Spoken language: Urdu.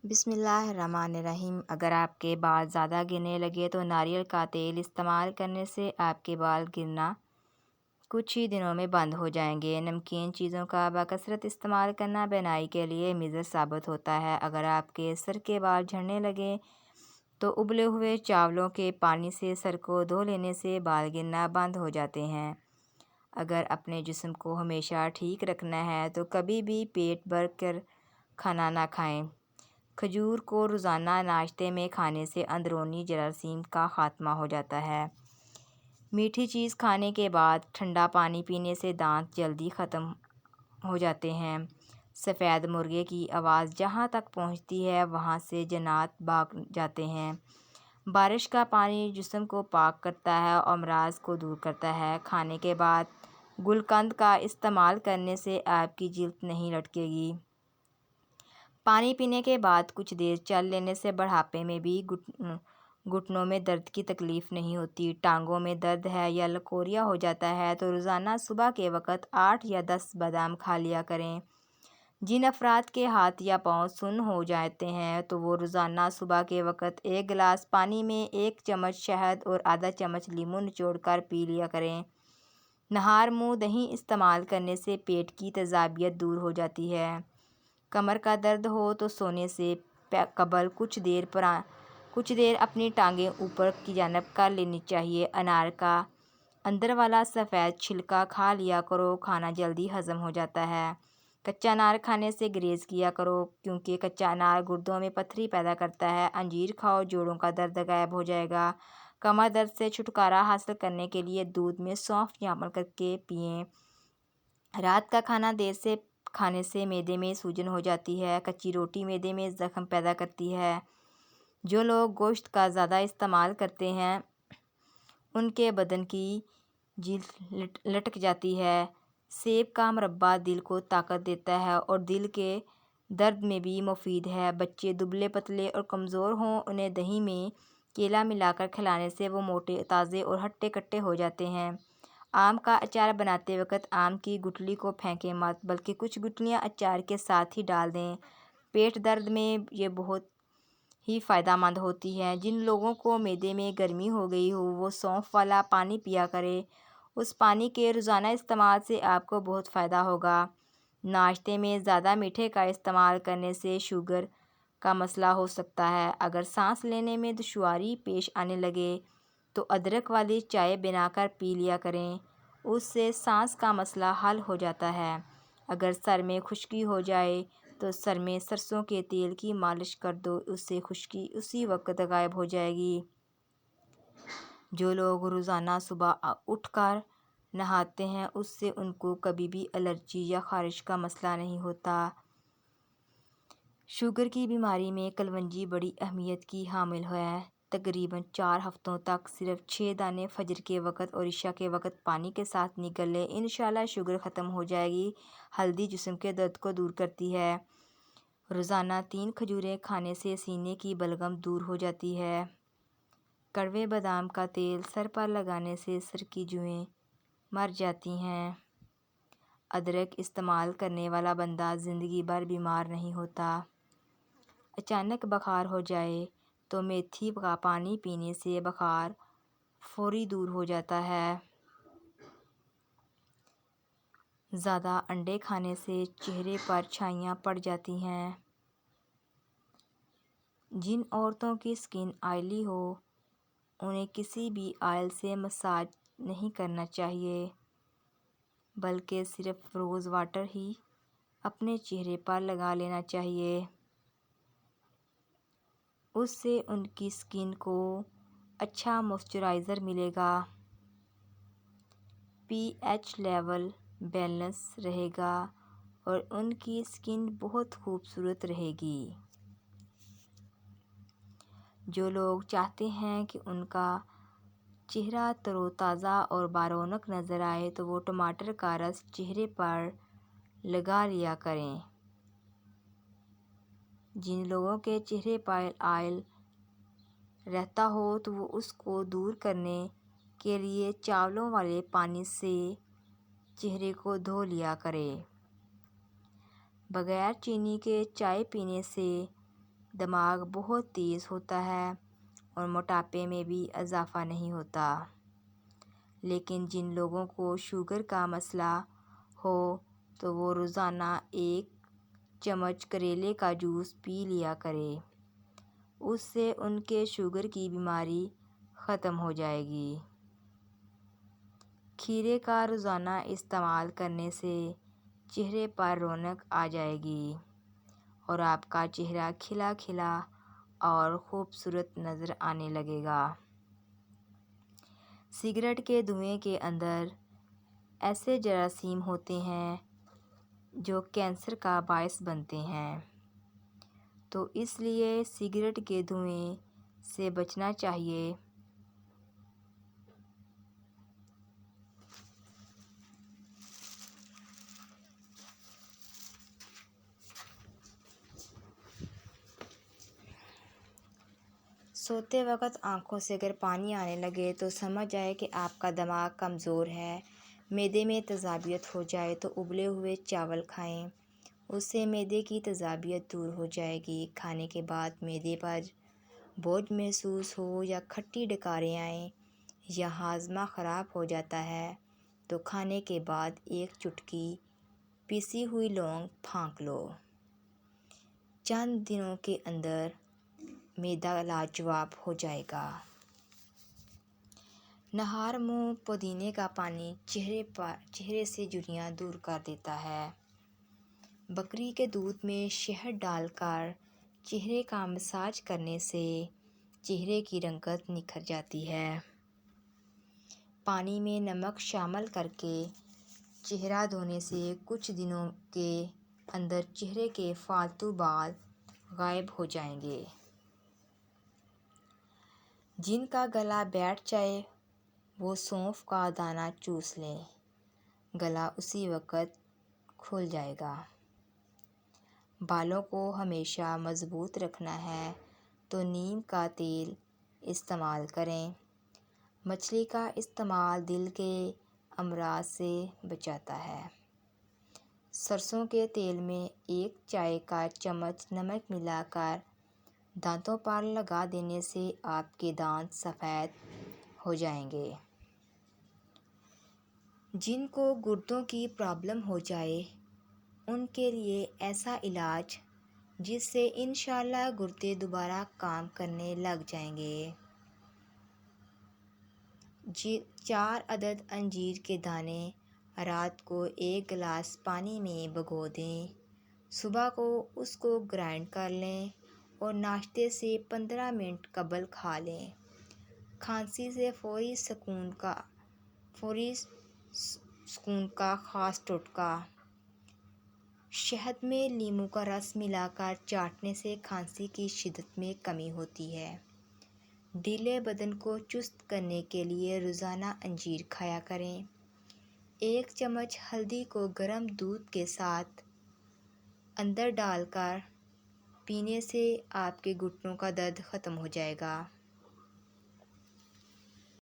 بسم اللہ الرحمن الرحیم۔ اگر آپ کے بال زیادہ گرنے لگے تو ناریل کا تیل استعمال کرنے سے آپ کے بال گرنا کچھ ہی دنوں میں بند ہو جائیں گے۔ نمکین چیزوں کا بکثرت استعمال کرنا بینائی کے لیے مضر ثابت ہوتا ہے۔ اگر آپ کے سر کے بال جھڑنے لگے تو ابلے ہوئے چاولوں کے پانی سے سر کو دھو لینے سے بال گرنا بند ہو جاتے ہیں۔ اگر اپنے جسم کو ہمیشہ ٹھیک رکھنا ہے تو کبھی بھی پیٹ بھر کر کھانا نہ کھائیں۔ کھجور کو روزانہ ناشتے میں کھانے سے اندرونی جراثیم کا خاتمہ ہو جاتا ہے۔ میٹھی چیز کھانے کے بعد ٹھنڈا پانی پینے سے دانت جلدی ختم ہو جاتے ہیں۔ سفید مرغے کی آواز جہاں تک پہنچتی ہے وہاں سے جنات بھاگ جاتے ہیں۔ بارش کا پانی جسم کو پاک کرتا ہے اور امراض کو دور کرتا ہے۔ کھانے کے بعد گلقند کا استعمال کرنے سے آپ کی جلد نہیں لٹکے گی۔ پانی پینے کے بعد کچھ دیر چل لینے سے بڑھاپے میں بھی گھٹنوں میں درد کی تکلیف نہیں ہوتی۔ ٹانگوں میں درد ہے یا لکوریا ہو جاتا ہے تو روزانہ صبح کے وقت 8 یا 10 بادام کھا لیا کریں۔ جن افراد کے ہاتھ یا پاؤں سن ہو جاتے ہیں تو وہ روزانہ صبح کے وقت 1 گلاس پانی میں 1 چمچ شہد اور آدھا چمچ لیموں نچوڑ کر پی لیا کریں۔ نہار منہ دہی استعمال کرنے سے پیٹ کی تیزابیت دور ہو جاتی ہے۔ کمر کا درد ہو تو سونے سے قبل کچھ دیر اپنی ٹانگیں اوپر کی جانب کر لینی چاہیے۔ انار کا اندر والا سفید چھلکا کھا لیا کرو، کھانا جلدی ہضم ہو جاتا ہے۔ کچا انار کھانے سے گریز کیا کرو کیونکہ کچا انار گردوں میں پتھری پیدا کرتا ہے۔ انجیر کھاؤ، جوڑوں کا درد غائب ہو جائے گا۔ کمر درد سے چھٹکارا حاصل کرنے کے لیے دودھ میں سونف شامل کر کے پئیں۔ رات کا کھانا دیر سے کھانے سے معدے میں سوجن ہو جاتی ہے۔ کچی روٹی معدے میں زخم پیدا کرتی ہے۔ جو لوگ گوشت کا زیادہ استعمال کرتے ہیں ان کے بدن کی جلد لٹک جاتی ہے۔ سیب کا مربا دل کو طاقت دیتا ہے اور دل کے درد میں بھی مفید ہے۔ بچے دبلے پتلے اور کمزور ہوں انہیں دہی میں کیلا ملا کر کھلانے سے وہ موٹے تازے اور ہٹے کٹے ہو جاتے ہیں۔ آم کا اچار بناتے وقت آم کی گٹلی کو پھینکیں مت بلکہ کچھ گٹلیاں اچار کے ساتھ ہی ڈال دیں۔ پیٹ درد میں یہ بہت ہی فائدہ مند ہوتی ہے۔ جن لوگوں کو معدے میں گرمی ہو گئی ہو وہ سونف والا پانی پیا کریں۔ اس پانی کے روزانہ استعمال سے آپ کو بہت فائدہ ہوگا۔ ناشتے میں زیادہ میٹھے کا استعمال کرنے سے شوگر کا مسئلہ ہو سکتا ہے۔ اگر سانس لینے میں دشواری پیش آنے لگے تو ادرک والی چائے بنا کر پی لیا کریں، اس سے سانس کا مسئلہ حل ہو جاتا ہے۔ اگر سر میں خشکی ہو جائے تو سر میں سرسوں کے تیل کی مالش کر دو، اس سے خشکی اسی وقت غائب ہو جائے گی۔ جو لوگ روزانہ صبح اٹھ کر نہاتے ہیں اس سے ان کو کبھی بھی الرجی یا خارش کا مسئلہ نہیں ہوتا۔ شوگر کی بیماری میں کلونجی بڑی اہمیت کی حامل ہے۔ تقریباً 4 ہفتوں تک صرف 6 دانے فجر کے وقت اور عشاء کے وقت پانی کے ساتھ نگل لیں، انشاءاللہ شوگر ختم ہو جائے گی۔ ہلدی جسم کے درد کو دور کرتی ہے۔ روزانہ 3 کھجوریں کھانے سے سینے کی بلغم دور ہو جاتی ہے۔ کڑوے بادام کا تیل سر پر لگانے سے سر کی جوئیں مر جاتی ہیں۔ ادرک استعمال کرنے والا بندہ زندگی بھر بیمار نہیں ہوتا۔ اچانک بخار ہو جائے تو میتھی کا پانی پینے سے بخار فوری دور ہو جاتا ہے۔ زیادہ انڈے کھانے سے چہرے پر چھائیاں پڑ جاتی ہیں۔ جن عورتوں کی سکن آئلی ہو انہیں کسی بھی آئل سے مساج نہیں کرنا چاہیے بلکہ صرف روز واٹر ہی اپنے چہرے پر لگا لینا چاہیے۔ اس سے ان کی سکن کو اچھا موئسچرائزر ملے گا، پی ایچ لیول بیلنس رہے گا اور ان کی سکن بہت خوبصورت رہے گی۔ جو لوگ چاہتے ہیں کہ ان کا چہرہ تر و تازہ اور برونق نظر آئے تو وہ ٹماٹر کا رس چہرے پر لگا لیا کریں۔ جن لوگوں کے چہرے پر آئل رہتا ہو تو وہ اس کو دور کرنے کے لیے چاولوں والے پانی سے چہرے کو دھو لیا کریں۔ بغیر چینی کے چائے پینے سے دماغ بہت تیز ہوتا ہے اور موٹاپے میں بھی اضافہ نہیں ہوتا۔ لیکن جن لوگوں کو شوگر کا مسئلہ ہو تو وہ روزانہ 1 چمچ کریلے کا جوس پی لیا کرے، اس سے ان کے شوگر کی بیماری ختم ہو جائے گی۔ کھیرے کا روزانہ استعمال کرنے سے چہرے پر رونق آ جائے گی اور آپ کا چہرہ کھلا کھلا اور خوبصورت نظر آنے لگے گا۔ سگریٹ کے دھوئیں کے اندر ایسے جراثیم ہوتے ہیں جو کینسر کا باعث بنتے ہیں، تو اس لیے سگریٹ کے دھوئیں سے بچنا چاہیے۔ سوتے وقت آنکھوں سے اگر پانی آنے لگے تو سمجھ جائے کہ آپ کا دماغ کمزور ہے۔ معدے میں تیزابیت ہو جائے تو ابلے ہوئے چاول کھائیں، اس سے معدے کی تیزابیت دور ہو جائے گی۔ کھانے کے بعد معدے پر بوجھ محسوس ہو یا کھٹی ڈکاریں آئیں یا ہاضمہ خراب ہو جاتا ہے تو کھانے کے بعد 1 چٹکی پیسی ہوئی لونگ پھونک لو۔ چند دنوں کے اندر معدہ لاجواب ہو جائے گا۔ نہار منہ پودینے کا پانی چہرے سے جھریاں دور کر دیتا ہے۔ بکری کے دودھ میں شہد ڈال کر چہرے کا مساج کرنے سے چہرے کی رنگت نکھر جاتی ہے۔ پانی میں نمک شامل کر کے چہرہ دھونے سے کچھ دنوں کے اندر چہرے کے فالتو بال غائب ہو جائیں گے۔ جن کا گلا بیٹھ جائے وہ سونف کا دانہ چوس لیں، گلا اسی وقت کھل جائے گا۔ بالوں کو ہمیشہ مضبوط رکھنا ہے تو نیم کا تیل استعمال کریں۔ مچھلی کا استعمال دل کے امراض سے بچاتا ہے۔ سرسوں کے تیل میں 1 چائے کا چمچ نمک ملا کر دانتوں پر لگا دینے سے آپ کے دانت سفید ہو جائیں گے۔ جن کو گردوں کی پرابلم ہو جائے ان کے لیے ایسا علاج جس سے انشاءاللہ گردے دوبارہ کام کرنے لگ جائیں گے۔ 4 عدد انجیر کے دانے رات کو 1 گلاس پانی میں بھگو دیں، صبح کو اس کو گرائنڈ کر لیں اور ناشتے سے 15 منٹ قبل کھا لیں۔ کھانسی سے فوری سکون کا خاص ٹوٹکا۔ شہد میں لیموں کا رس ملا کر چاٹنے سے کھانسی کی شدت میں کمی ہوتی ہے۔ ڈھیلے بدن کو چست کرنے کے لیے روزانہ انجیر کھایا کریں۔ 1 چمچ ہلدی کو گرم دودھ کے ساتھ اندر ڈال کر پینے سے آپ کے گھٹنوں کا درد ختم ہو جائے گا۔